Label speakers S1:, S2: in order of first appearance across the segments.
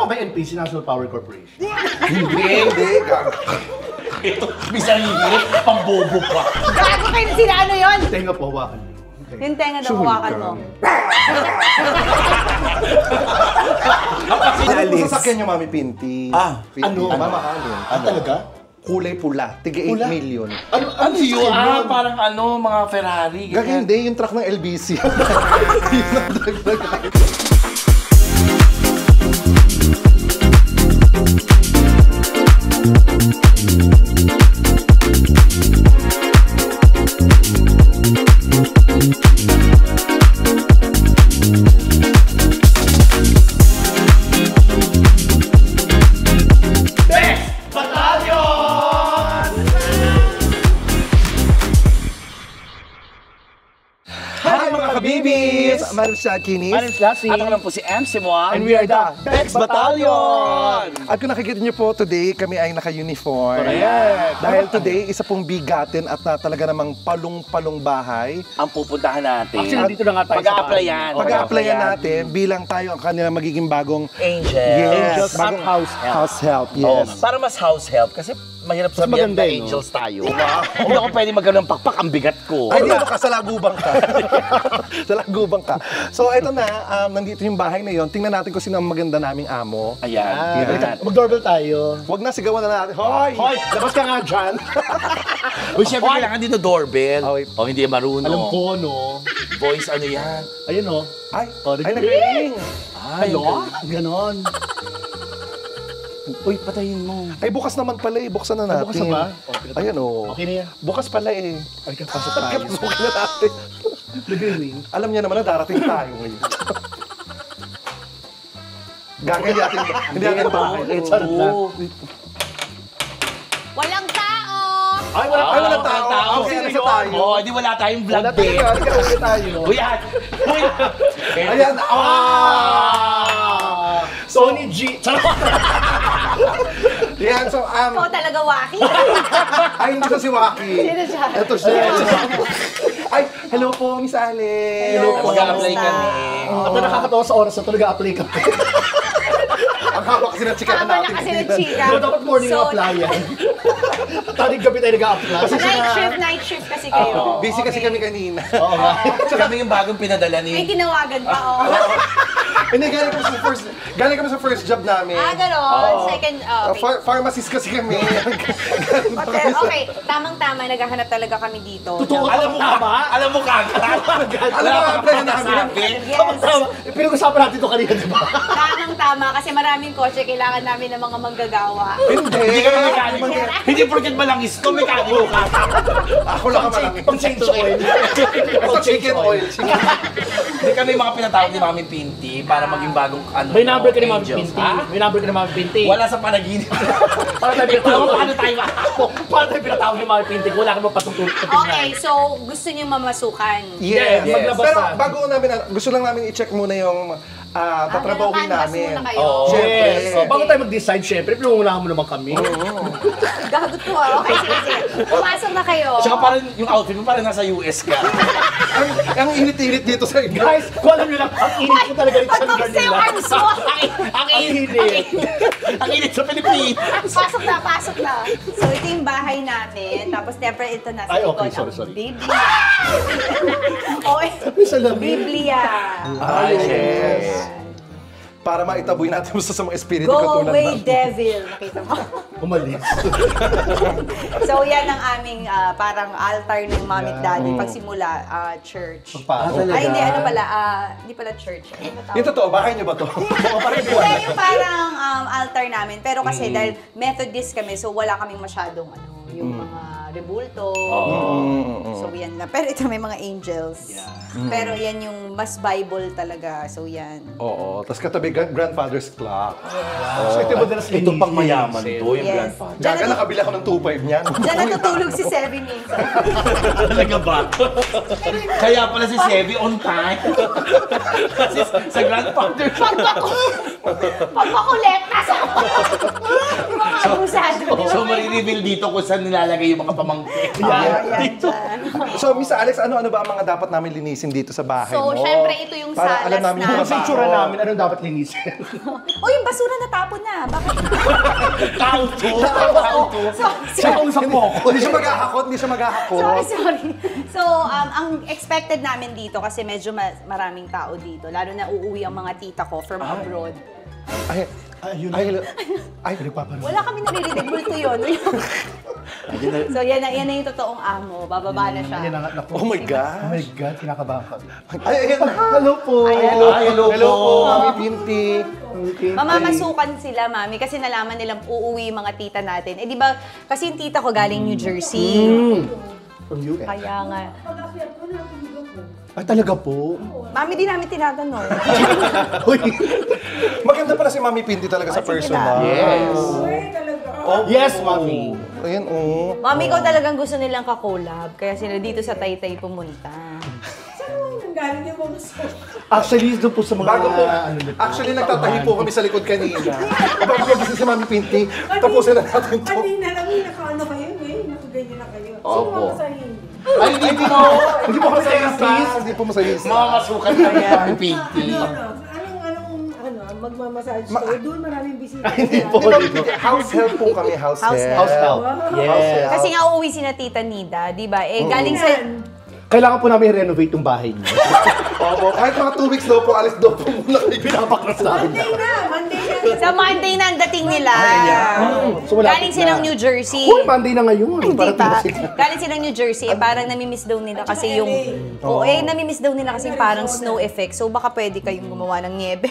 S1: ako kay NPC, National Power Corporation.
S2: Hindi.
S3: Ito, bisa hihirip, pambobo pa.
S4: Gago kayo na sila, ano yun?
S1: Tenga po, hawakan niyo.
S4: Yung tenga daw, hawakan mo.
S2: Ano sa sasakyan niyo, Mami Pinti?
S1: Ano?
S2: Mamahalin.
S1: Talaga?
S2: Kulay pula. Tiga 8
S1: Pula?
S2: million.
S3: Ano yun? Parang mga Ferrari.
S2: Hindi, yung truck ng LBC. Yun ang dagdag. Marisha Kinis.
S3: At ako lang po si MC Moa.
S2: And we are the Bex Battalion! At kung nakikita niyo po, today kami ay naka-uniform.
S3: Correct.
S2: Dahil today, isa pong bigatin at talaga namang palong-palong bahay.
S3: Ang pupuntahan natin.
S1: Actually, dito na nga tayo
S3: Mag-a-applyan.
S2: Pag-a-applyan natin bilang tayo ang kanilang magiging bagong
S3: Angels.
S2: Yes.
S1: Bagong house help.
S2: house help. Yes.
S3: Para mas house help kasi mahirap sabihin
S1: maganda
S3: na
S1: eh, no?
S3: angels tayo. Hindi ako pwede magkaroon ng pakpak, ang bigat ko.
S2: Ay, hindi ka, sa lagubang ka. Sa lagubang ka. So, eto na, nandito yung bahay na yon. Tingnan natin kung sino ang maganda naming amo.
S3: Ayan.
S1: Mag-doorbell tayo.
S2: Huwag na, sigawan na natin. Hoy!
S1: Hoy, labas ka nga dyan.
S3: Uy, syempre kailangan dito doorbell.
S2: Okay.
S3: O hindi marunong.
S1: Alam ko, no?
S3: Voice ano yan?
S1: Ayun, no?
S2: Ay,
S1: Oh,
S2: ay, nag-ring.
S1: Hello? Ganon.
S3: Uy, patayin mo.
S2: Ay, bukas naman pala eh. Buksan na natin.
S1: bukas na ba?
S2: Ayan o.
S1: Okay na yan.
S2: Bukas pala eh.
S1: Ay, kapasok tayo.
S2: Pagkapasukin na natin.
S1: Nag-ring.
S2: Alam niya naman na darating tayo ngayon. Gagawin natin. Hindi natin bahay.
S1: Charot lang.
S4: Walang tao!
S1: Ay, wala
S2: Ay, walang tao. Okay, ano sa tayo?
S3: Oo, di wala tayong vlog
S2: Wala
S3: din.
S2: tayo. Hindi tayo.
S3: Uy, yan. Uy.
S2: Ayan.
S1: Sony G. Charot.
S2: Yan, so,
S4: Ikaw talaga, Waki.
S2: ay, hindi ko si Waki.
S4: Sino siya?
S2: Ito siya. Ay, hello po, Miss Ale.
S4: Hello po.
S3: Mag-a-apply kami.
S1: At na nakakatawa sa oras na ito, nag-a-apply ka.
S2: Ang haba kasi ng chikahan
S4: Tama na
S2: natin.
S4: kasi ng chika.
S1: Pero dapat morning
S4: So,
S1: apply yan. Taring gabi tayo nag-a-apply.
S4: Night shift kasi kayo.
S2: Busy kasi kami kanina.
S1: Oo nga.
S3: Kami yung bagong pinadala
S4: May
S3: ni...
S4: tinawagan pa, oh.
S2: Hindi, galing kami sa first job namin.
S4: Ganon. Second, okay.
S2: Pharmacist kasi kami.
S4: Okay, tamang-tama, naghahanap talaga kami dito.
S1: Totoo.
S3: Alam mo ka ba? Alam mo ka?
S2: Alam mo, apply na kami.
S4: Yes.
S1: Pinag-usapan natin ito kanina, di ba?
S4: Tamang-tama, kasi maraming kotse, kailangan namin ng mga manggagawa.
S3: Hindi ka na mekaniko. Hindi porket malangis to, mekaniko ka.
S2: Ako lang ka malaki.
S1: Pang-change oil.
S2: Ito chicken oil.
S3: Hindi kami mga pinatawag ni Mami Pinti para maging bagong ano.
S1: May number ka ni Mami
S3: angels.
S1: Pinti.
S3: Ha?
S1: May number ka ni Mami Pinti.
S3: Wala sa panaginip.
S1: Paano tayo pinatawag? Paano tayo pinatawag ni Mami Pinti? Wala ka ba patutulog?
S4: Okay, so gusto niyo mamasukan?
S2: Yes.
S1: Maglabas
S2: Pero
S1: na.
S2: bago namin, gusto lang namin i-check muna yung tatrabawin
S4: canvas
S2: namin.
S4: muna kayo.
S1: Oh,
S2: Siyempre.
S1: yes. So, bago tayo mag-decide, syempre, pinungunahan mo naman kami.
S4: Gagot ko, okay, sige. Pumasok na kayo.
S3: Tsaka parang yung outfit mo parang nasa US ka.
S2: Ang init-init dito sa inyo.
S1: Guys, kung alam nyo lang, ang init ko talaga dito sa lugar
S4: Pag-box
S1: nila.
S4: yung arms mo.
S3: Ang init. Ang init sa Pilipinas.
S4: Pasok na, pasok na. So, ito yung bahay namin. Tapos, siyempre, ito na sa
S1: Ay, okay,
S4: likod,
S1: sorry.
S4: ang Biblia. Okay.
S1: May salamin.
S4: Biblia.
S2: Ay, yes. Para maitaboy natin sa mga espiritu
S4: Go
S2: katulad
S4: away,
S2: ng...
S4: devil. Nakita mo?
S1: Umalis.
S4: So, yan ang aming parang altar ng mami at daddy. Pagsimula, church.
S1: Pagpasok.
S4: Ay, hindi, ano pala, hindi pala church. Ano tawag?
S2: Yung totoo, bahay niyo ba to?
S1: Oo, parang
S4: Hindi, yung parang altar namin. Pero kasi dahil Methodist kami, so wala kaming masyadong yung mga rebulto. So yan lang. Pero ito may mga angels. Pero yan yung mas Bible talaga. So yan.
S2: Oo, tapos katabi grandfather's clock.
S1: So, ito yung madalas
S3: Ito pang mayaman to, yung
S4: Yes.
S3: grandfather.
S2: Gaga, nakabili ako ng 2.5 niyan.
S4: Diyan natutulog si Seven Angels.
S3: Talaga ba? Kaya pala si Sebi on time. Kasi sa grandfather.
S4: Pagpakolekta sa yung mga abusado.
S3: So, marireveal dito kung saan nilalagay yung mga pamangkin.
S4: Ayan, dyan.
S2: So, Miss Alex, ano-ano ba ang mga dapat namin linisin dito sa bahay mo?
S4: So, syempre, ito yung
S2: Para alam
S4: salas
S2: namin
S4: namin.
S2: yung
S5: Kasi itsura namin, anong dapat linisin?
S4: Oh, yung basura natapon na. Bakit?
S3: Kauto!
S2: Siya kausap mo ako. Hindi siya maghahakot, hindi siya maghahakot.
S4: Sorry. So, ang expected namin dito, kasi medyo maraming tao dito, lalo na uuwi ang mga tita ko from abroad.
S2: Ay,
S5: Ayun.
S2: ay,
S5: Nagpapanood.
S4: Wala kami naririnig, multo yun. So, yan na yung totoong amo. Bababa na siya.
S2: oh my
S5: Oh
S2: gosh.
S5: my God, kinakabahan kami.
S2: Ay, ayan.
S5: Hello po.
S4: Ayan.
S2: Hello po, Mami Pinti.
S4: Mamamasukan sila, mami, kasi nalaman nilang uuwi yung mga tita natin. Eh, di ba, kasi yung tita ko galing New Jersey.
S5: From you.
S4: Kaya nga.
S5: Ay, talaga po.
S4: Mami, di namin tinatanong.
S2: Maganda pala si Mami Pinti talaga sa
S4: sige
S2: personal.
S3: Yes.
S5: Yes, mami.
S2: Ayan, oh.
S4: Mami, ikaw talagang gusto nilang ka-collab. Kaya sila dito sa Taytay pumunta.
S6: Galing yung mga soul.
S5: Actually, doon po sa mga...
S2: Bago po, actually nagtatahi po kami sa likod kanina. Bago po gusto si Mami Pinti, tapusin na natin to.
S6: Hindi na lang yung nakaano kayo eh. Nakaganyan na kayo.
S3: Opo.
S6: Sino mga sa hindi?
S3: Ay, hindi po!
S2: Hindi po masayista. Hindi po masayista.
S3: Mamamasukan kayo ang pinti.
S6: Ano, magmamassage kayo. Doon maraming bisita.
S5: Hindi po.
S2: House help po kami, house
S4: House
S2: help.
S5: House help.
S2: Yes.
S4: Kasi nga uuwi si na Tita Nida, di ba? Eh, galing sa...
S5: Kailangan po namin renovate yung bahay niyo.
S2: Opo, kahit mga 2 weeks daw po, alis daw po muna kayo.
S5: Pinapakras namin.
S6: Monday na.
S4: Sa Monday na ang dating nila.
S5: So, malapit
S4: Galing silang
S5: na.
S4: New Jersey.
S5: Uy, Monday na ngayon.
S4: Hindi
S5: Parating
S4: pa.
S5: na sila.
S4: Galing silang New Jersey, eh, parang namimiss daw nila kasi yung... Oo, eh, namimiss daw nila kasi yung parang snow effect. So, baka pwede kayong gumawa ng niebe.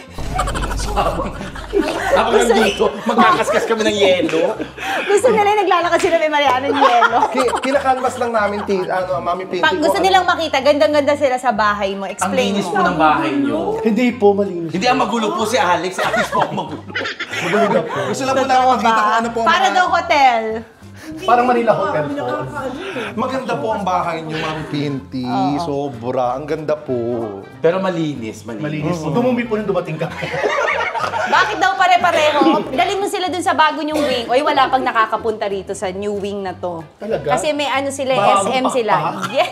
S3: Habang nandito, magkakaskas kami ng yelo.
S4: Gusto nila yung naglalakad sila may Mariano ng yelo.
S2: Kinakanvas lang namin, Mami Pinti.
S4: Pag gusto nilang makita, gandang-ganda sila sa bahay mo.
S3: Ang
S4: Explain
S3: linis
S4: mo.
S3: po ng bahay nyo.
S5: Hindi po, malinis.
S3: Hindi ang magulo po si Alex. Si Alex po ang magulo.
S2: Gusto lang po namin makita kung ano po ang
S4: Para
S2: mga-
S4: daw hotel.
S5: Parang Manila Hotel po.
S2: Maganda po ang bahay niyo, Mami Pinti. Sobra. Ang ganda po.
S3: Pero malinis,
S5: Malinis po. Dumumi po nung dumating kami.
S4: Bakit daw pare-pareho? Dalhin mo sila dun sa bago niyong wing. Oy, wala pang nakakapunta rito sa new wing na to.
S5: Talaga?
S4: Kasi may ano sila,
S5: Bagong
S4: SM sila.
S5: pakpak?
S4: Yeah.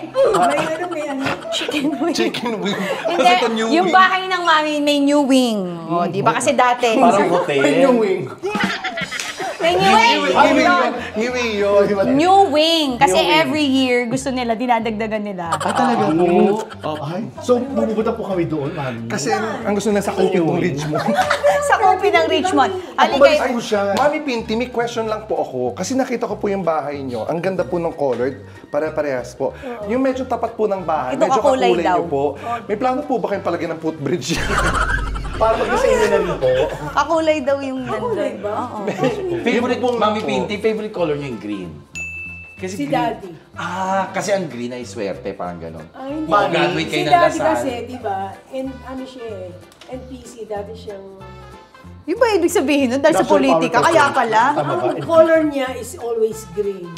S6: May ano.
S4: Chicken wing.
S2: Chicken wing.
S4: Hindi,
S2: Kasi ito new
S4: yung
S2: wing.
S4: bahay ng mami may new wing. O, di ba? Kasi dati.
S3: Parang hotel.
S5: Yung wing.
S4: May new wing.
S2: Hiwi
S4: Yun.
S2: yun. Hiwi yun.
S4: New wing. Kasi every year, gusto nila, dinadagdagan nila.
S5: Talaga po. Ay, so, bumubuta po kami doon, mami.
S2: Kasi ang gusto nila sa kupitong Ridgemont.
S4: Sa kopi ng Richmond. Halika.
S5: Balik po siya.
S2: Mami Pinti, may question lang po ako. Kasi nakita ko po yung bahay nyo. Ang ganda po ng colored. Pare-parehas po. Yung medyo tapat po ng bahay.
S4: Ito
S2: Medyo
S4: kakulay daw.
S2: nyo po. May plano po ba kayong palagyan ng footbridge?
S5: Para pag-design nyo na rin po.
S4: Kakulay daw yung nandun.
S6: ba?
S4: Oo.
S3: Favorite mong Mami Pinti, favorite color niya yung green. Kasi
S6: Si
S3: green.
S6: Daddy.
S3: Kasi ang green ay swerte, parang gano'n.
S6: Ay, hindi.
S3: Mag-graduate kayo
S6: Si
S3: ng
S6: Daddy
S3: Lasal.
S6: kasi, di ba? And ano siya eh. NPC, dati siyang...
S4: Yung ba ibig sabihin nun? Dahil sa
S5: National
S4: politika,
S5: Power
S4: kaya
S5: Corporation.
S4: pala.
S5: Tama ba?
S6: Ang color niya is always green.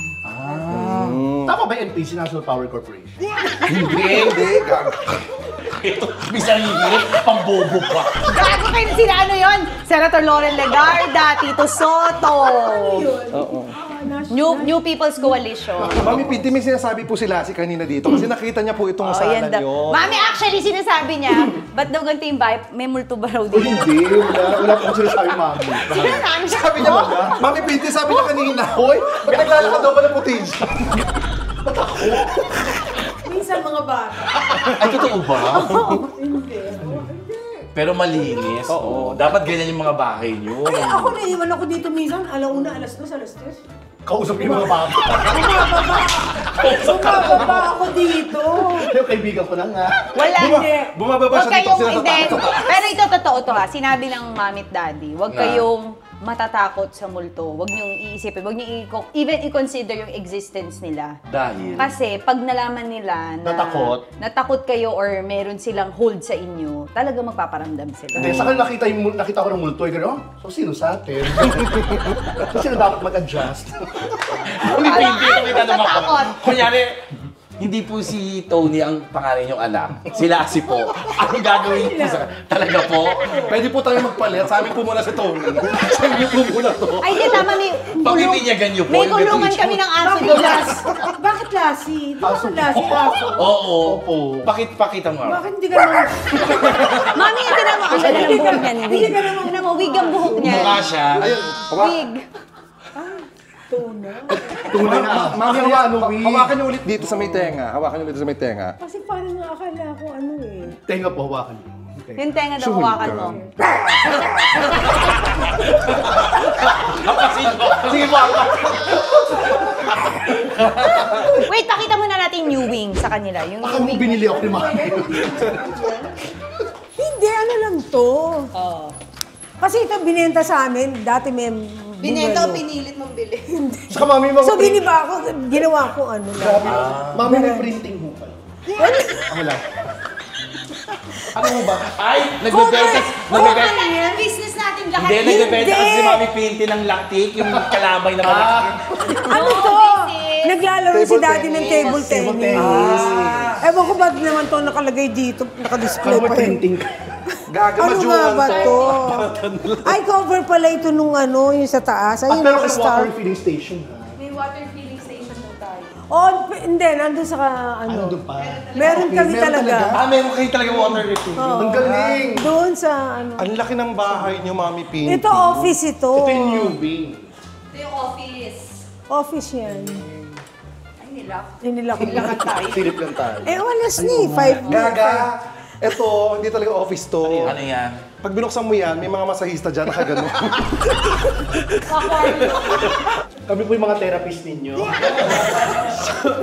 S5: Tama ba yung NPC, National Power Corporation?
S2: Hindi.
S3: Ito, minsan hindi, pambobo pa.
S4: Gago kayo na sila ano yun? Senator Loren Legarda, Tito Soto. New People's Coalition.
S2: Mami Pinti, may sinasabi po si Lassie kanina dito. Kasi nakita niya po itong
S4: Oh,
S2: sala
S4: yan daw.
S2: nyo.
S4: Mami, actually, sinasabi niya, ba't daw ganito yung vibe? May multo ba raw dito?
S5: Hindi, wala po sinasabi, mami.
S4: Sinasabi
S2: Sabi niya, Mami Pinti, sabi niya kanina, hoy, ba't naglalakad daw ba ng putis?
S6: Minsan mga bata.
S3: Ay, totoo ba?
S6: Hindi.
S3: Pero malinis. Oo. Dapat ganyan yung mga bahay niyo.
S6: Ay, ako naiwan ako dito minsan. Alauna, alas 2, alas 3.
S5: Kausap yung mga bata.
S6: Bumababa ako dito.
S5: Yung kaibigan ko na nga.
S4: Wala.
S2: Bumababa
S4: Huwag
S2: siya dito
S4: kayong,
S2: kasi
S4: hindi.
S2: natatakot.
S4: Pero ito totoo to ha. Sinabi ng mamit daddy, huwag
S3: Nga.
S4: kayong matatakot sa multo. Huwag niyong iisipin. Huwag niyong even i-consider yung existence nila.
S3: Dahil?
S4: Kasi pag nalaman nila na natakot kayo or meron silang hold sa inyo, talaga magpaparamdam sila.
S5: Hindi, sa akin nakita ko ng multo. Gano'n, so sino sa atin? So sino dapat mag-adjust?
S3: Mami Pinti, nakita naman ako.
S4: Natatakot.
S3: Kunyari, Hindi po si Tony ang pangalan yung anak. Sila si po. Ano gagawin niyo po sa... Talaga po?
S2: Pwede po tayo magpalit. Sa amin po muna si Tony. Sa inyo po muna to.
S4: Ay, di tama, may
S3: Pagbibinyagan niyo po.
S4: may
S3: yung
S4: kulungan
S3: ganito
S4: kami
S3: itsura.
S4: ng aso doon.
S6: Bakit lassie? Di ba lassie aso?
S3: Oo. Pakita mo.
S6: Bakit hindi ka naman?
S4: Mami, ito na mo. Ang ganda ng buhok niya.
S6: Hindi ka naman.
S4: Tignan mo, wig ang buhok niya.
S3: Mukha siya.
S2: Ayun.
S4: Wig.
S5: Tunay na.
S2: Mami,
S5: Ano,
S2: hawakan niyo ulit dito sa may tenga. Hawakan niyo ulit sa may tenga.
S6: Kasi parang akala ko ano eh.
S5: Tenga po, hawakan. Okay.
S4: Yung tenga daw hawakan mo.
S3: Sige po.
S4: Wait, pakita muna natin yung new wing sa kanila. Yung
S5: Baka
S4: new
S5: mo
S4: wing.
S5: binili ako ni Mami.
S6: Hindi, ano lang to. Kasi ito binenta sa amin, dati may
S4: Binenta o
S6: bungalow.
S4: pinilit mong bili.
S5: Saka Mami, mga
S6: So biniba ako, ginawa ko ano lang.
S5: Mami, may printing mo pa. Wala.
S3: Ano mo ba? Ay, nagbebenta. Nagbebenta.
S4: Yung business natin lahat.
S3: Hindi, nagbebenta kasi
S6: Hindi.
S3: si Mami Pinti ng laktik, yung kalamay na malaki.
S6: Ano to? Naglalaro si daddy ng table tennis. Ewan ko ba't naman to nakalagay dito, nakadisplay
S5: Kaya may
S6: pa yun.
S5: printing ka.
S2: Gaga,
S6: Ano nga
S2: majuan
S6: ba
S2: to.
S6: to? Ay, cover pala ito nung ano, yung sa taas. Ay, yung
S5: Pero may
S6: star.
S5: water filling station. Ha?
S4: May water filling station po tayo.
S6: Oh, hindi, nandun sa ano.
S5: Ano doon pa?
S6: Meron kami
S5: Meron
S6: talaga.
S3: Meron kayo talaga water refill.
S5: Ang galing.
S6: Doon sa ano.
S2: Ang laki ng bahay niyo, Mami Pinti.
S6: Ito office ito.
S5: Ito yung new wing.
S4: Ito yung office.
S6: Office yan.
S4: Ay, nilak.
S6: Inilak ko.
S2: Silip lang tayo.
S6: Eh, walas ni. 5
S2: Gaga, ito, hindi talaga office to.
S3: Ano yan?
S2: Pag binuksan mo yan, may mga masahista dyan nakagano.
S5: Kami po yung mga therapist ninyo.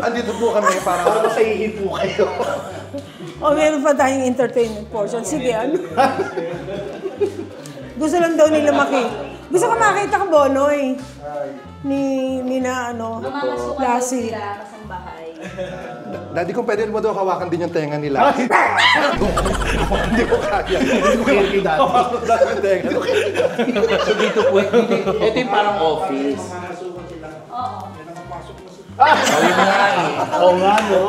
S2: Andito po kami
S5: Para
S2: para...
S5: masahihin po kayo.
S6: O, meron pa tayong entertainment portion. Sige, ano? Gusto lang daw nila Gusto ko makita ka, Bonoy. Ni na, ano,
S4: Mamamasukan daw
S6: Lassie.
S4: sila kasambahay.
S2: Daddy, kung pwede mo daw hawakan din yung tenga nila. Hindi ko kaya.
S5: Hindi ko kaya kay dati.
S2: Hawakan yung tenga.
S3: So dito po, ito yung parang office.
S4: Oo.
S3: Sabi mo nga eh.
S5: Oo nga, no?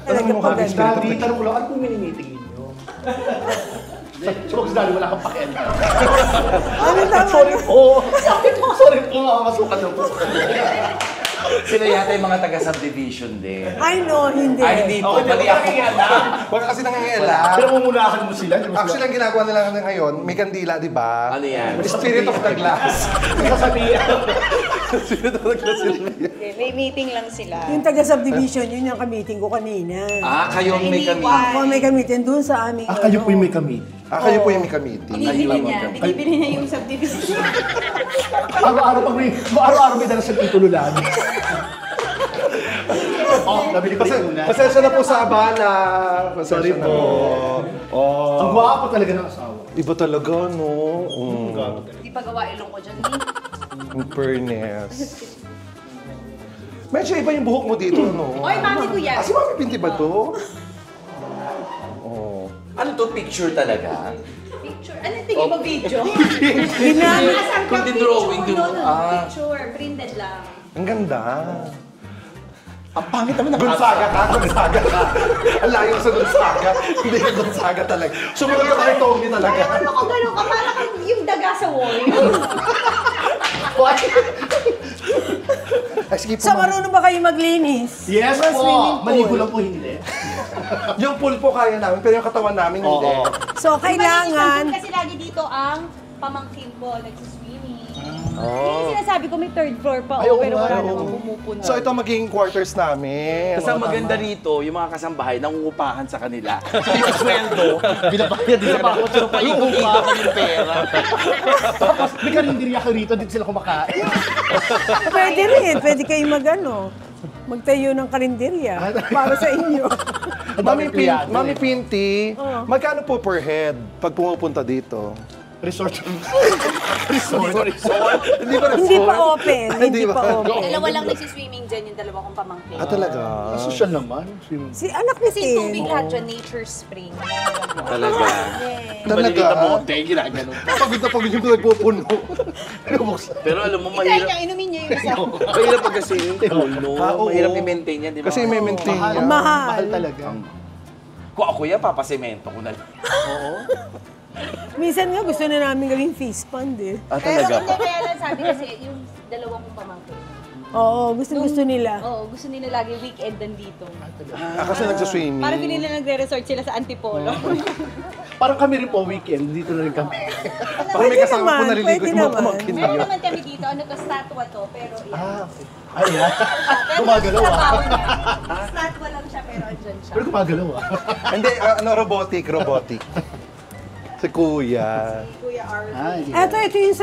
S6: Talaga
S2: mo
S6: pa
S2: habis
S6: ganda.
S5: Dati, tanong ko lang, ano pong mini-meeting ninyo? So, kasi dali, wala kang pakialam.
S6: Ano tama?
S5: Sorry po, makakasukan lang po.
S3: Sila yata yung mga taga-subdivision din.
S6: I know, hindi.
S3: Ay, hindi po. Mali ako.
S2: Huwag kasi nangangialam.
S5: Pero mumunahan mo sila. di ba?
S2: Actually, ang ginagawa nila ngayon, may kandila, di ba?
S3: Ano yan?
S2: Spirit of the glass.
S5: Sasabihin.
S2: Spirit of the glass sila.
S4: Hindi, may meeting lang sila.
S6: Yung taga-subdivision, yun yung ka-meeting ko kanina.
S3: Kayo may kami.
S6: Ako may ka-meeting doon sa aming...
S5: Kayo po yung may kami.
S2: Kayo po yung may committee.
S4: Binibili niya yung subdivision.
S5: Araw-araw may dala sa titulo lang. Nabili ko rin una.
S2: Pasensya na po sa abala.
S5: Sorry po. Ang gwapo talaga ng asawa.
S2: Iba talaga, no?
S4: Di pa gawa ilong ko dyan.
S2: In fairness. Medyo iba yung buhok mo dito, no?
S4: Oy, mami ko yan.
S2: Si Mami Pinti ba to? Oh.
S3: Ano to? Picture talaga?
S4: Picture. Ano tingin mo video?
S3: Kundi drawing din.
S4: Picture. Printed lang.
S2: Ang ganda.
S3: Ang pangit naman ng
S2: Gonzaga ka, Gonzaga ka. Ang layo sa Gonzaga. Hindi ka Gonzaga talaga. Sumunod ka kay Tommy talaga.
S4: Ano ko gano'n ka? Parang kang yung daga sa wall.
S2: Ay, sige po,
S6: So,
S2: Ma'am.
S6: marunong ba kayo maglinis?
S5: Yes
S6: Sa
S5: po!
S6: swimming pool.
S5: Maligo lang po hindi.
S2: Yung pool po kaya namin, pero yung katawan namin hindi.
S6: So, kailangan...
S4: Kasi lagi dito ang pamangkin ko nagsiswimming. Yung sinasabi ko may third floor pa, pero wala namang pumupunta.
S2: So, ito magiging quarters namin.
S3: Kasi ang maganda rito, yung mga kasambahay, nangungupahan sa kanila. So, yung sweldo, binabayad din sa kanila. So, paikot-ikot na yung pera.
S5: Tapos may karinderya kayo rito, dito sila kumakain.
S6: Pwede rin. Pwede kayo magtayo ng karinderya para sa inyo.
S5: Ang daming empleyado
S2: Mami
S5: eh.
S2: Pinti, magkano po per head pag pumupunta dito?
S5: Resort.
S2: Hindi ba
S6: Hindi pa open. Hindi pa open.
S4: Dalawa lang nagsiswimming dyan, yung dalawa kong pamangkin.
S2: talaga?
S5: Social naman.
S6: Si anak ni
S4: Kasi
S6: Tin.
S4: tubig lahat dyan, nature spring.
S3: Talaga.
S2: Talaga?
S5: bote, ginaganon.
S2: Pagod na pagod yung nagpupuno.
S3: Pero alam mo,
S4: Try
S3: mahirap.
S4: niya, inumin niya yung isa.
S3: Mahirap pag kasi yung pool, no?
S2: Oo.
S3: Mahirap i-maintain yan, di ba?
S2: Kasi may maintain niya.
S6: Mahal.
S5: Mahal talaga.
S3: Kung ako yan, papasemento ko na lang.
S6: Minsan nga gusto na namin gawing face pond eh.
S3: Ah,
S4: Pero
S3: talaga?
S4: hindi, kaya lang sabi kasi yung dalawang kong pamangkin.
S6: Oo, gusto nila.
S4: Oo, gusto nila lagi weekend nandito.
S2: Kasi nagsaswimming.
S4: Parang pinili nagre-resort sila sa Antipolo.
S5: Parang kami rin po weekend, dito na rin kami.
S2: Parang may
S6: Pwede
S2: kasama po
S6: naman,
S2: naliligo
S6: pwede
S2: yung mga
S6: naman.
S2: pamangkin
S4: Meron
S2: niyo.
S4: naman kami dito, ano to, statwa to, pero yan.
S5: Ayan.
S4: Pero
S5: Gumagalaw
S4: sa
S5: ah.
S4: baon niya. Statwa lang siya, pero andyan siya.
S5: Pero gumagalaw ah.
S2: Hindi, robotic. Si Kuya.
S4: Kuya Arvin.
S6: Ito yung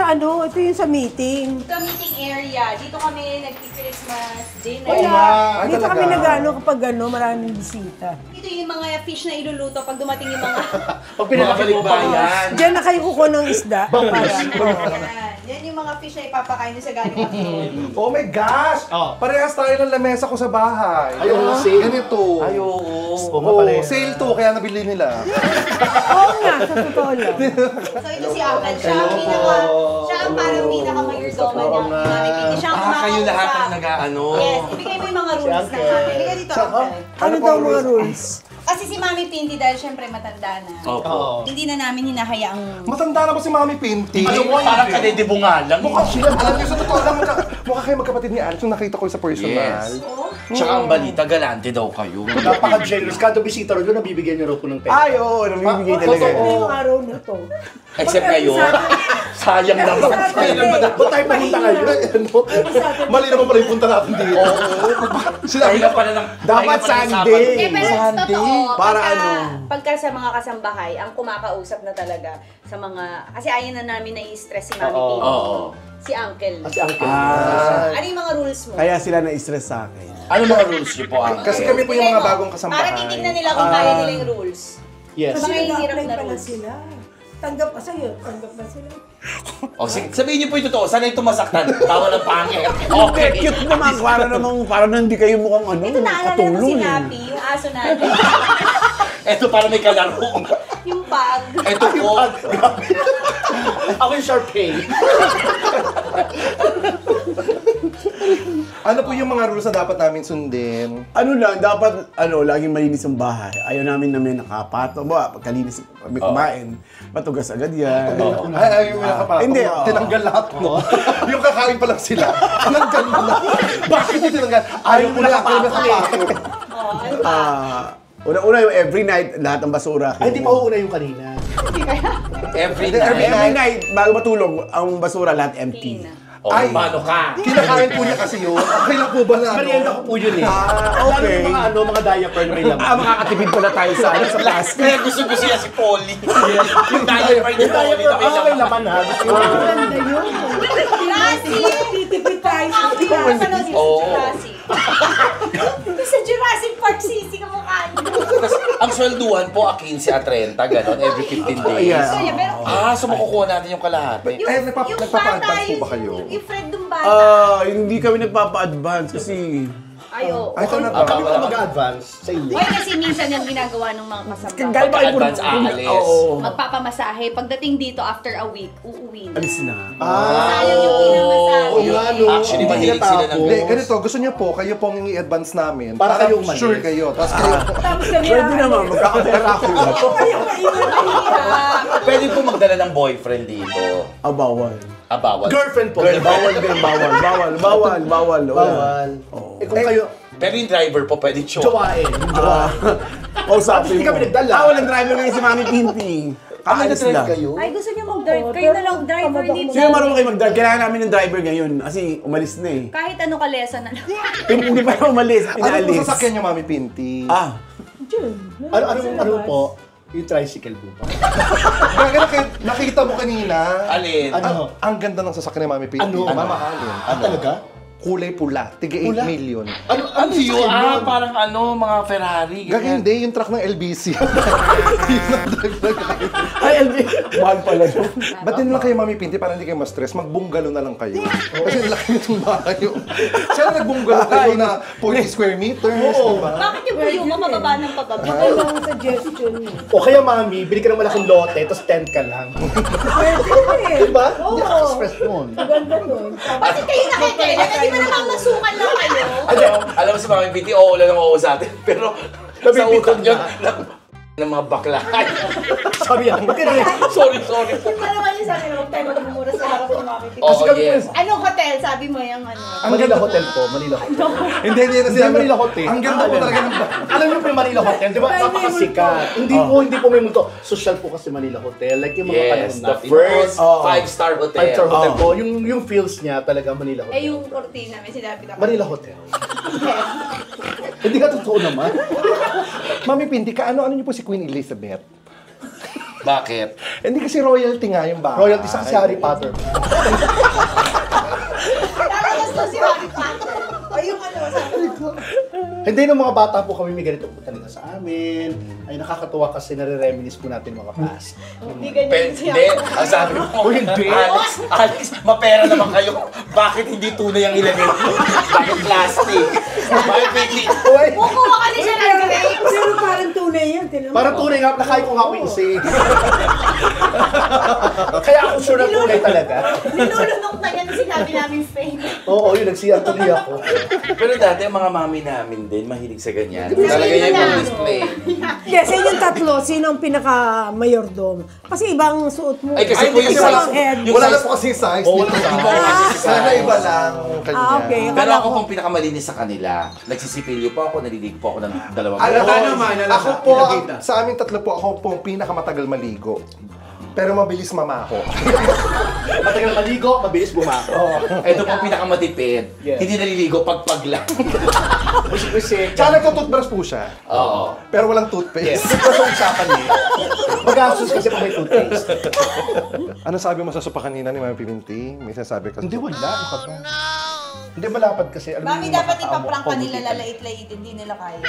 S6: sa meeting.
S4: Ito meeting area. Dito kami nag-Christmas dinner.
S6: Wala.
S2: Ay,
S6: Dito
S2: talaga?
S6: kami kapag maraming bisita.
S4: Dito yung mga fish na iluluto pag dumating yung mga...
S5: Pag
S3: Mga
S5: pinakabalik
S3: balikbayan.
S6: Diyan na kayo kukuha ng isda.
S4: Yan yung mga fish na ipapakain nyo sa galing Antipolo.
S2: Oh my gosh!
S5: Oh.
S2: Parehas tayo ng lamesa ko sa bahay.
S5: Ay, oo, sale.
S2: Ganito.
S3: Ay, oo.
S5: Oo nga pala yan.
S2: Sale to, kaya nabili nila.
S6: Oo nga, sa totoo lang.
S4: So ito si Uncle. Siya ang parang pinaka-mayordoman niya. Pinamipiti. Siya ang
S3: Kayo lahat ang
S4: kumakausap.
S3: nag-ano.
S4: Yes, ibigay mo yung mga rules na namin. Halika dito, Uncle.
S6: Ano daw mga rules?
S4: Kasi si Mami Pinti dahil syempre matanda na.
S3: Opo.
S4: Hindi na namin hinahayaang...
S2: Matanda na ba si Mami Pinti?
S3: Ano mo, parang kadedibo nga lang.
S2: Alam niyo, sa totoo lang, mukha kayo magkapatid ni Alex yung nakita ko sa personal.
S3: Yes. Tsaka ang balita, galante daw kayo.
S5: Napaka-generous. Kada bisita rin doon, nabibigyan niyo raw po ng pera.
S2: Ay, oo, namibigay talaga.
S6: Pasok na yung araw na to.
S3: Except kayo. Sayang naman.
S5: Ba't tayo pumunta ngayon?
S2: Mali naman pala yung punta natin dito.
S3: Sinabi ka pala ng...
S2: Dapat Sunday.
S4: Pero totoo,
S2: Para
S4: pagka sa mga kasambahay, ang kumakausap na talaga sa mga... Kasi ayaw na namin na-stress si Mami Pinti.
S3: Oo.
S4: Si Uncle.
S5: Si Uncle.
S4: Ano yung mga rules mo?
S7: Kaya sila na-stress sa akin.
S3: Ano mga rules niyo po, Uncle?
S2: Kasi kami po yung mga bagong kasambahay.
S4: Para titignan nila kung kaya nila yung rules.
S5: Yes.
S4: Mga hirap
S6: Nag-apply
S4: na
S6: pala
S4: rules.
S6: sila. Tanggap pa sa'yo. Tanggap na sila.
S3: O, sabihin niyo po yung totoo. Sana ito masaktan. Tawa ng pangit. Okay.
S7: Cute naman, para na hindi kayo mukhang ano,
S4: Ito naalala ko si
S7: katulong eh.
S4: Nappy, yung aso natin.
S3: Ito para may kalaro.
S4: Yung pag.
S3: Ito po.
S5: Ako yung Sharpay.
S2: Ano po yung mga rules na dapat namin sundin?
S7: Ano lang, dapat, laging malinis ang bahay. Ayaw namin na may nakapato. Pagkalinis, may kumain, matugas agad yan.
S2: Ay, yung nakapatong.
S7: Hindi,
S2: Tinanggal lahat mo. Yung kakain pa lang sila. Tinanggal mo na. Bakit hindi tinanggal? Ayaw mo na nakapatong.
S7: Una-una yung every night, lahat ng basura.
S5: Ay, hindi pa uuna yung kanina.
S3: Every
S2: Every
S3: night.
S7: Every night, bago matulog, ang basura lahat empty.
S4: Clean.
S3: O,
S2: Ay.
S3: paano ka?
S2: Kinakain po niya kasi yun. Okay lang po ba na
S5: Merienda ko po yun eh.
S7: Okay.
S5: Lalo yung mga diaper na may laman.
S7: Makakatipid pala tayo sa plastic.
S3: Kaya gusto niya si Polly. Yung diaper ni
S5: Yung
S3: Polly
S5: diaper,
S3: na may
S5: may
S3: laman.
S5: laman ha. Gusto ko.
S6: Maganda yun.
S4: Jurassic!
S6: Titipid tayo sa
S4: Ang
S6: sila.
S4: pinapanood yung
S3: Oo.
S4: sa Jurassic. Sa Jurassic Park, sisi ka mukha niyo.
S3: Ang swelduhan po, 15 a 30, gano'n, every 15 days.
S7: Yeah.
S4: So, yeah, pero
S3: So makukuha natin yung kalahati.
S2: nagpapa-advance po ba kayo?
S4: Yung Fred Dumbata.
S7: Hindi kami nagpapa-advance kasi
S4: Ay, oo.
S2: Ay, talaga.
S5: Kami pa mag-advance sa inyo.
S4: Oy, kasi minsan yung ginagawa ng mga kasama.
S3: Pagka-advance, aalis.
S7: Oo.
S4: Magpapamasahe. Pagdating dito, after a week, uuwi na.
S7: Alis na.
S4: Sayang yung pinamasahe.
S5: Oo nga, no.
S3: Actually, mahilig sila ng
S2: Hindi, ganito, gusto niyo po, kayo pong i-advance namin.
S5: Para kayong mali.
S2: sure kayo. Tapos kayo,
S6: Tapos kami
S7: Pwede naman, magkakapera ako.
S3: Pwede po magdala ng boyfriend dito.
S7: Bawal.
S3: Bawal.
S5: Girlfriend po.
S7: Bawal din, bawal.
S5: Bawal. Eh kung kayo,
S3: Pero yung driver po pwede siya.
S5: jowain.
S7: Kausapin
S5: Hindi
S7: mo.
S5: kami nagdala.
S7: Walang driver ngayon si Mami Pinti. Kaalis lang.
S4: Ay, gusto niyo mag-drive. Kayo na lang driver dito.
S7: Sino marunong kayo mag-drive? Kailangan namin ng driver ngayon kasi umalis na eh.
S4: Kahit ano ka lesson na lang.
S7: Hindi pa na umalis,
S2: ano po
S7: pinaalis.
S2: sasakyan niyo, Mami Pinti?
S5: Ano po? Yung tricycle po ba?
S2: Nakita mo kanina.
S3: Alin?
S5: Ano?
S2: Ang ganda ng sasakyan ni Mami Pinti.
S5: Ano?
S2: Mamahalin.
S5: Talaga?
S2: Kulay pula. Tiga 8
S5: Pula?
S2: million.
S3: Ano yun? Parang mga Ferrari.
S2: Gagi
S3: ganyan.
S2: hindi, yung truck ng LBC. Yun ang drag.
S7: Ay, Alvin, mahal pala yun.
S2: Ba't din lang kayo, Mami Pinti, para hindi kayo ma-stress? Magbunggalo na lang kayo. Kasi laki nitong bahay yun. Sana nagbunggalo kayo na 40 square meters, diba?
S4: Bakit yung puyo mo mababa ng pababa?
S6: Ano ang suggestion mo?
S5: O kaya mami, bili ka ng malaking lote, tapos tent ka lang.
S6: Pwede.
S5: Diba? Hindi ka stress nun.
S6: Maganda nun.
S4: Bakit kayo nakikailan? Hindi ba naman masukan lang kayo?
S3: Alam mo si Mami Pinti, oo lang ang oo sa atin. Pero sa utak niya, ng mga bakla.
S5: Sabi yan,
S3: Sorry.
S4: Yung pa naman yung sabi, huwag tayo magmumura sa harap ng mga pipi.
S3: Oo, yes.
S4: Anong hotel? Sabi mo yung ano?
S5: Manila Hotel po, Manila Hotel.
S2: Hindi na
S5: Hindi, Manila Hotel.
S2: Ang ganda po talaga ng
S5: Alam niyo po yung Manila Hotel, di ba? Napakasikat. Hindi po may multo. Social po kasi Manila Hotel. Like yung mga
S3: Yes,
S5: panahon
S3: the
S5: natin.
S3: first 5-star hotel.
S5: 5-star hotel po. Yung feels niya talaga Manila Hotel.
S4: Eh yung cortina, may sinabi ka.
S5: Manila Hotel. Hindi ka totoo naman.
S2: Mami Pinti, kaano-ano niyo po si Queen Elizabeth?
S3: Bakit?
S2: Hindi kasi royalty nga yung bahay.
S5: Royalty sa si Harry Potter.
S4: Tapos to si Harry Potter. O yung ano, sabi ko.
S5: Hindi, nung mga bata po kami may ganito po talaga sa amin. Ay nakakatuwa kasi nare-reminisce po natin mga past.
S4: Hindi ganyan si
S3: Hindi,
S4: Harry Potter.
S3: ang sabi mo,
S5: hindi.
S3: Alex, mapera naman kayo. Bakit hindi tunay ang ilagay mo? Bakit plastic? Bakit Pinti?
S4: Kukuha ka din siya ng grapes.
S6: Pero parang tunay yan. Tinan mo.
S5: Parang tunay nga, nakain ko nga po yung isig. Kaya ako sure na tunay talaga.
S4: Nilulunok na yan sinabi namin fake.
S5: Oo, yun, nagsiyang tuloy ako.
S3: Pero dati, ang mga mami namin din, mahilig sa ganyan.
S4: Sabihin
S3: Talaga
S4: mo
S3: yan
S4: na.
S3: yung display.
S6: Yes, yung tatlo, sino ang pinaka-mayordom? Kasi ibang suot mo.
S3: Ay, kasi po yung
S6: Isang
S3: size.
S6: head.
S3: Yung
S2: Wala na
S3: size-
S2: po kasi size
S5: Oo,
S2: nito.
S5: tama.
S2: Sana iba lang kanya.
S6: Okay.
S3: Pero
S6: Akala
S3: ako
S6: ko.
S3: pong pinakamalinis sa kanila. Nagsisipilyo po ako, naliligo po ako ng dalawang
S2: Ako,
S3: beses.
S2: ako po, sa aming tatlo po, ako po ang pinakamatagal maligo. Pero mabilis mamako.
S5: Matagal maligo, mabilis bumako.
S3: Ito po ang pinakamatipid.
S5: Yes.
S3: Hindi naliligo pag lang.
S5: Busik-busik.
S2: Tsaka nagtutoothbrush po siya.
S3: Oo.
S2: Pero walang toothpaste.
S5: Yes, ito sa usapan niya. Magastos kasi pag may toothpaste.
S2: Ano sabi mo sa sopa kanina ni Mami Piminti? May sinasabi ka.
S5: Hindi, wala. Ano ka ba? Hindi malapad kasi. Alam mo
S4: Mami,
S5: yung
S4: dapat
S5: makakaamok
S4: ipaprank
S5: ko,
S4: ka nila,
S5: buti.
S4: lalait-laitin, hindi nila kaya.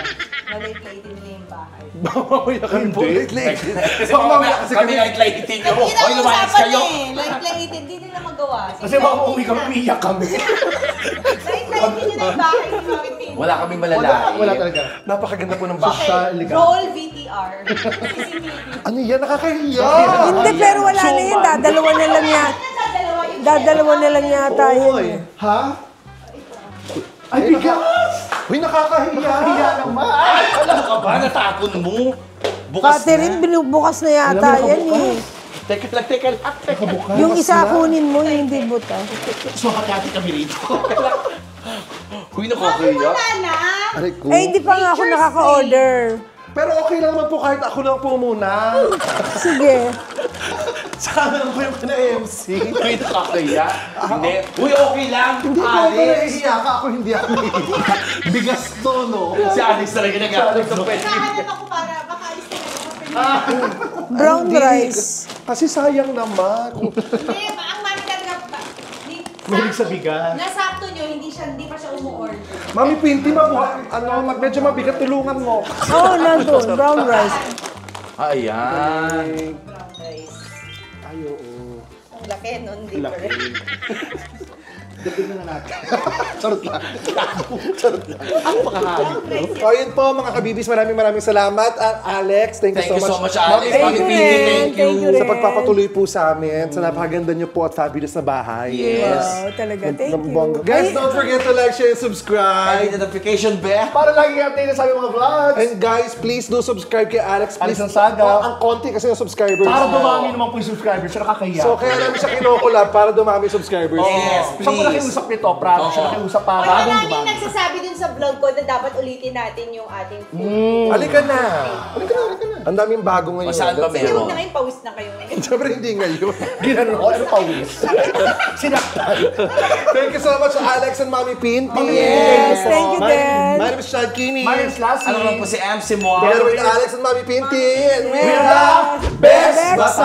S4: Lalait-laitin nila yung bahay.
S2: Mamaya kami po.
S3: Kasi mamaya kasi kami light-lightin nyo.
S4: Hindi
S3: Hoy,
S4: na
S3: lumayas
S4: usapan
S3: kayo.
S4: eh. Lait-laitin, hindi nila magawa.
S5: Kasi baka uwi kami, umiiyak kami.
S4: Lait-laitin nila yung bahay ni Mami Pin.
S3: Wala kaming malalahi.
S5: Wala talaga.
S2: Napakaganda po ng bahay.
S4: Okay, roll VTR. CCTV.
S2: Ano yan? Nakakahiya!
S6: Hindi, pero wala na yun. Dadalawa na lang yan. Dadalawa na lang yata yun. eh.
S5: Ha? Ay, bigas!
S2: Uy, nakakahiya!
S5: Hiya naman!
S3: Alam ka ba? Natakon mo. Bukas
S6: Catherine, binubukas na yata yan eh.
S3: Teka lang.
S6: Yung isa kunin mo, yung hindi buta.
S5: So, hakati kami rito.
S3: Uy, nakakaya.
S4: Wala na.
S2: Aray ko.
S6: Eh, hindi pa nga ako nakaka-order.
S2: Pero okay lang naman po kahit ako lang po muna.
S6: Sige.
S2: Saka lang po yung na-MC.
S3: Uy, nakakaya. Hindi. Uy, okay lang.
S2: Hindi po ako
S3: Alex.
S2: nahihiya ka. Ako hindi ako nahihiya. Bigas to, no?
S3: Si Alex talaga nag-aaral sa pwede.
S4: Nakahanap ako para makaalis na ako.
S6: Brown rice.
S2: Kasi sayang naman.
S4: Hindi, ang mami talaga ba?
S5: Mahilig sa bigas.
S4: Nasakto nyo, hindi pa siya umuorder.
S2: Mami Pinti, medyo mabigat, tulungan mo.
S6: Oo, nandun. Brown rice.
S3: Ayan.
S4: Brown rice.
S5: Ay, oo.
S4: Ang laki nun, di ba?
S5: Laki. Dagdag na natin. Charot lang. Charot lang. Ang pakahalik.
S2: So, yun po, mga kabibis, maraming salamat. At Alex, thank you so much.
S3: Alex.
S6: Thank you
S3: Mami Pinti,
S6: rin.
S3: thank you.
S6: Thank you rin.
S2: Sa pagpapatuloy po sa amin, sa napakaganda niyo po at fabulous na bahay.
S3: Yes.
S6: Wow, talaga. Thank you.
S2: Bongga. Guys, don't forget to like, share, and
S3: Ay,
S2: subscribe.
S3: notification bell.
S5: Para lagi update sa aming mga vlogs.
S2: And guys, please do subscribe kay Alex. Please.
S5: Alex Sansaga.
S2: Ang konti kasi ng subscribers.
S5: Para dumami naman po yung subscribers, siya nakakahiya.
S2: So, kaya namin siya kinukulab para dumami yung subscribers.
S3: Yes,
S5: Siya po
S3: please.
S5: nakiusap nito, promise. Siya nakiusap para
S4: Wala
S5: bagong
S4: laging
S5: dumami.
S4: nagsasabi dun sa vlog ko na dapat ulitin natin yung ating
S2: Halika na. Halika na. Ang daming bago ngayon.
S3: O, saan ba
S4: Hindi, huwag
S3: meron?
S4: na ngayon, pawis na kayo ngayon.
S2: Siyempre hindi ngayon.
S5: Ginano ko, ano pa wis? Sinaktan.
S2: Thank you so much, Alex and Mami Pinti.
S6: Yes, thank you din.
S2: My name is Chad Kini.
S5: My name's Lassie.
S3: Ano lang po si MC Moa?
S2: Together with Alex and Mami Pinti. And we
S5: We
S2: are
S5: are
S2: the best
S6: Best
S2: Basta